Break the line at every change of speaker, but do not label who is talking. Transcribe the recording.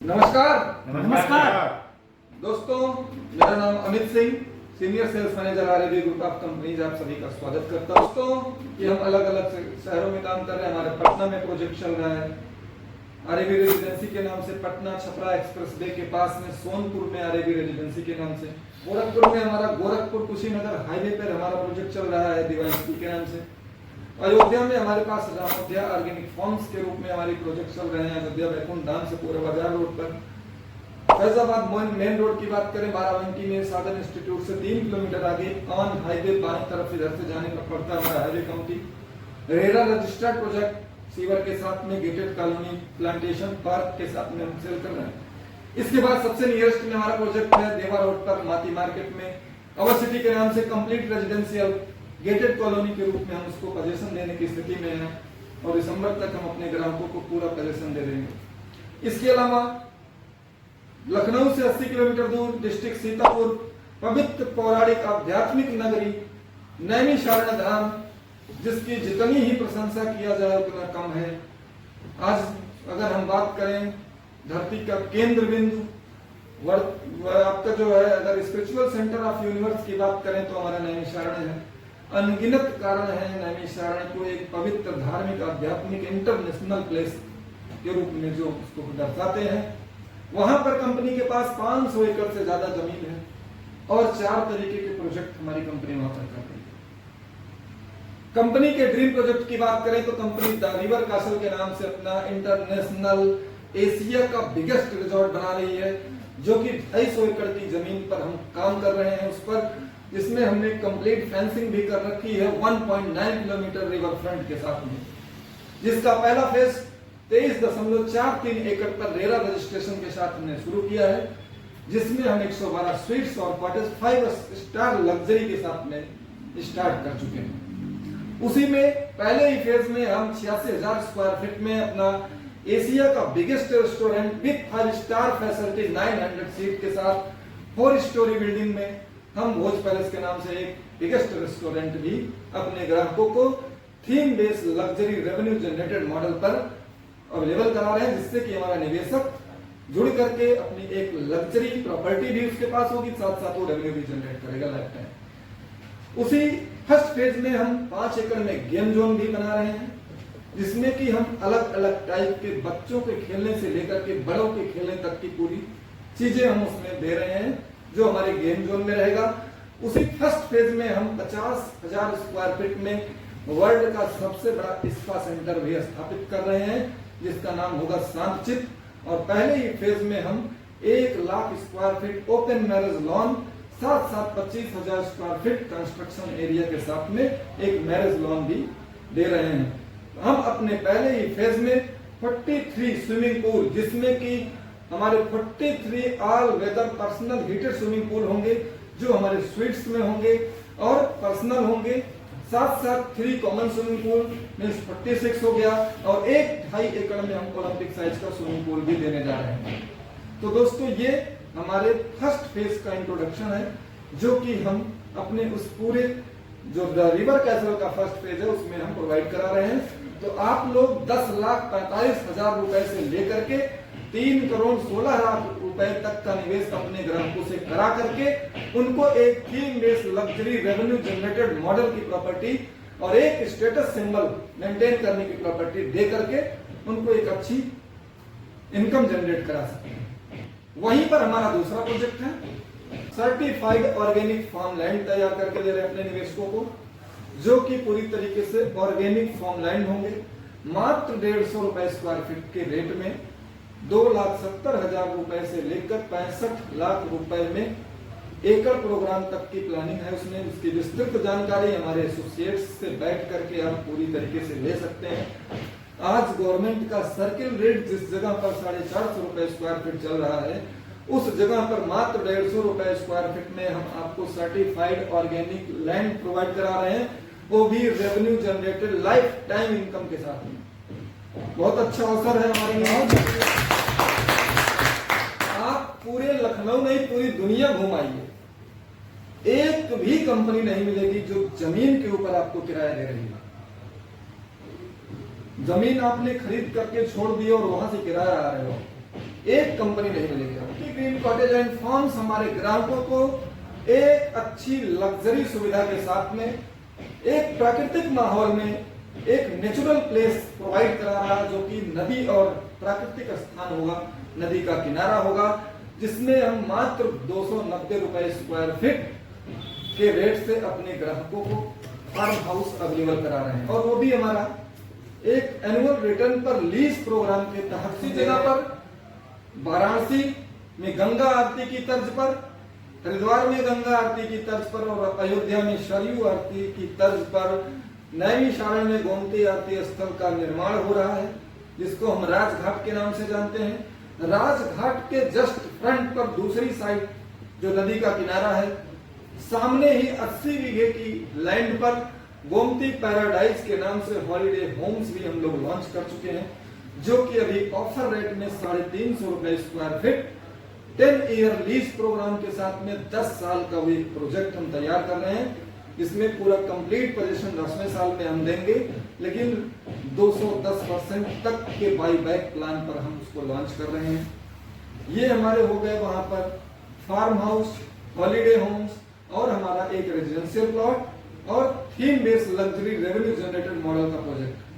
नमस्कार।
नमस्कार
दोस्तों, मेरा नाम Amit Singh, senior sales manager RAB group of companies, आप सभी का स्वागत करता हूं। दोस्तों, ये हम अलग अलग शहरों में काम कर रहे हैं। हमारे पटना में प्रोजेक्ट चल रहा है आरएबी रेजिडेंसी के नाम से, पटना छपरा एक्सप्रेस वे के पास में सोनपुर में आरएबी रेजिडेंसी के नाम से, गोरखपुर में हमारा गोरखपुर कुशीनगर हाईवे पर हमारा प्रोजेक्ट चल रहा है डिवाइन स्कूल के नाम से। अयोध्या में हमारे पास रामोध्या ऑर्गेनिक फॉर्म्स के रूप में हमारी प्रोजेक्ट चल रहे हैं अयोध्या वैकुंठ धाम से पूरे बाजार रोड पर। फैजाबाद मेन रोड की बात करें, बाराबंकी में साधन इंस्टीट्यूट से 3 किलोमीटर आगे ऑन हाईवे बाईं तरफ इधर से जाने का पड़ता है हमारा highway county. RERA registered project sewer के साथ में गेटेड कॉलोनी प्लांटेशन पार्क के साथ में हम सेल कर रहे हैं। इसके बाद सबसे नियरेस्ट में हमारा प्रोजेक्ट है देवा रोड पर माती मार्केट में अवर सिटी के नाम से कंप्लीट रेजिडेंशियल गेटेड कॉलोनी के रूप में हम उसको पोजीशन देने की स्थिति में हैं और दिसंबर तक हम अपने ग्राहकों को पूरा पोजीशन दे देंगे। इसके अलावा लखनऊ से 80 किलोमीटर दूर डिस्ट्रिक्ट सीतापुर पवित्र पौराणिक आध्यात्मिक नगरी नैमिषारण्य धाम, जिसकी जितनी ही प्रशंसा किया जाए उतना कम है। आज अगर हम बात करें धरती का केंद्र बिंदु आपका जो है, अगर स्पिरिचुअल सेंटर ऑफ यूनिवर्स की बात करें तो हमारा नैमिषारण्य है। अनगिनत कारण है नैमिषारण्य को एक पवित्र धार्मिक आध्यात्मिक इंटरनेशनल प्लेस के रूप में जो उसको दर्शाते हैं। वहां पर कंपनी के पास 500 एकड़ से ज्यादा जमीन है और 4 तरीके के प्रोजेक्ट हमारी कंपनी वहां पर कर रही है। कंपनी के ड्रीम प्रोजेक्ट की बात करें तो कंपनी द रिवर कासल के नाम से अपना इंटरनेशनल एशिया का बिगेस्ट रिजॉर्ट बना रही है, जो कि 250 एकड़ की जमीन पर हम काम कर रहे हैं उस पर, जिसमें हमने कंप्लीट फेंसिंग भी कर रखी है 1.9 किलोमीटर रिवर फ्रंट के साथ में, जिसका पहला फेज 23.43 एकड़ पर रेरा रजिस्ट्रेशन के साथ हमने शुरू किया है, जिसमें हम 112 स्वीट्स और कॉटेज 5 स्टार लग्जरी के साथ में स्टार्ट कर चुके हैं। उसी में पहले ही फेज में हम 86,000 स्क्वायर फीट में अपना एशिया का biggest restaurant with 5 star facility 900 seat के साथ 4 स्टोरी बिल्डिंग में हम भोज पैलेस के नाम से एक बिगेस्ट रेस्टोरेंट भी अपने ग्राहकों को theme based luxury revenue generated model पर अवेलेबल करा रहे हैं, जिससे कि हमारा निवेशक जुड़ करके अपनी एक लग्जरी प्रॉपर्टी भी उसके पास होगी, साथ साथ वो रेवेन्यू भी जनरेट करेगा लाइफ टाइम। उसी फर्स्ट फेज में हम 5 एकड़ में गेम जोन भी बना रहे हैं, जिसमें कि हम अलग अलग टाइप के बच्चों के खेलने से लेकर के बड़ों के खेलने तक की पूरी चीजें हम उसमें दे रहे हैं, जो हमारे गेम जोन में रहेगा। उसी फर्स्ट फेज में हम 50,000 स्क्वायर फीट में वर्ल्ड का सबसे बड़ा स्पा सेंटर भी स्थापित कर रहे हैं, जिसका नाम होगा शांतचित। और पहले ही फेज में हम 1 lakh square feet open marriage lawn, साथ साथ 25,000 स्क्वायर फीट कंस्ट्रक्शन एरिया के साथ में एक मैरिज लॉन भी दे रहे हैं। हम अपने पहले ही फेज में 43 स्विमिंग पूल, जिसमें कि हमारे 43 all weather personal heated swimming pool होंगे, जो हमारे स्वीट्स में होंगे और पर्सनल होंगे, साथ साथ 3 कॉमन स्विमिंग पूल मीन्स 46 हो गया, और 1.5 एकड़ में हम ओलंपिक साइज का स्विमिंग पूल भी देने जा रहे हैं। तो दोस्तों, ये हमारे फर्स्ट फेज का इंट्रोडक्शन है, जो कि हम अपने उस पूरे जो द रिवर कैसल का फर्स्ट फेज है उसमें हम प्रोवाइड करा रहे हैं। तो आप लोग 10,45,000 रुपए से लेकर के 3 करोड़ 16 लाख रुपए तक का निवेश अपने ग्राहकों से करा करके उनको एक theme based luxury revenue generated model की प्रॉपर्टी और एक स्टेटस सिंबल मेंटेन करने की प्रॉपर्टी दे करके उनको एक अच्छी इनकम जनरेट करा सकते हैं। वहीं पर हमारा दूसरा प्रोजेक्ट है सर्टिफाइड ऑर्गेनिक फार्म लैंड तैयार करके दे रहे हैं अपने निवेशकों को, जो कि पूरी तरीके से ऑर्गेनिक फार्म लैंड होंगे, मात्र 150 रुपए स्क्वायर फीट के रेट में 2,70,000 रुपए से लेकर 65 लाख रुपए में एकड़ प्रोग्राम तक की प्लानिंग है उसमें। उसकी विस्तृत जानकारी हमारे एसोसिएट्स से बैठ करके आप पूरी तरीके से ले सकते हैं। आज गवर्नमेंट का सर्किल रेट जिस जगह पर 450 रुपए स्क्वायर फीट चल रहा है, उस जगह पर मात्र 150 रुपए स्क्वायर फीट में हम आपको सर्टिफाइड ऑर्गेनिक लैंड प्रोवाइड करा रहे हैं, वो भी revenue generated life time income के साथ में। बहुत अच्छा अवसर है हमारे लिए। आप पूरे लखनऊ नहीं पूरी दुनिया घुमाइए, एक भी कंपनी नहीं मिलेगी जो जमीन के ऊपर आपको किराया दे रही है। जमीन आपने खरीद करके छोड़ दी और वहां से किराया आ रहे हो, एक कंपनी नहीं मिलेगी आपकी। ग्रीन कॉटेज एंड फार्म्स हमारे ग्राहकों को एक अच्छी लग्जरी सुविधा के साथ में एक प्राकृतिक माहौल में एक नेचुरल प्लेस प्रोवाइड करा रहा है, जो कि नदी और प्राकृतिक स्थान होगा, नदी का किनारा होगा, जिसमें हम मात्र 290 रुपए स्क्वायर फीट के रेट से अपने ग्राहकों को फार्म हाउस अवेलेबल करा रहे हैं। और वो भी हमारा एक एनुअल रिटर्न पर लीज प्रोग्राम के तहत। इसी जगह पर वाराणसी में गंगा आरती की तर्ज पर, हरिद्वार में गंगा आरती की तर्ज पर और अयोध्या में सरयू आरती की तर्ज पर नैमिषारण्य में गोमती आरती स्थल का निर्माण हो रहा है, जिसको हम राजघाट के नाम से जानते हैं। राजघाट के जस्ट फ्रंट पर दूसरी साइड जो नदी का किनारा है, सामने ही 80 बीघे की लैंड पर गोमती पैराडाइज के नाम से हॉलिडे होम्स भी हम लोग लॉन्च कर चुके हैं, जो कि अभी ऑफर रेट में 350 रुपए square feet 10 year lease program के साथ में 10 साल का भी प्रोजेक्ट हम तैयार कर रहे हैं। इसमें पूरा कंप्लीट पोजीशन 10वें साल में हम देंगे, लेकिन 210% तक के बाई बैक प्लान पर हम उसको लॉन्च कर रहे हैं। ये हमारे हो गए वहां पर फार्म हाउस, हॉलिडे होम्स और हमारा एक रेजिडेंशियल प्लॉट और theme based luxury revenue generated model का प्रोजेक्ट।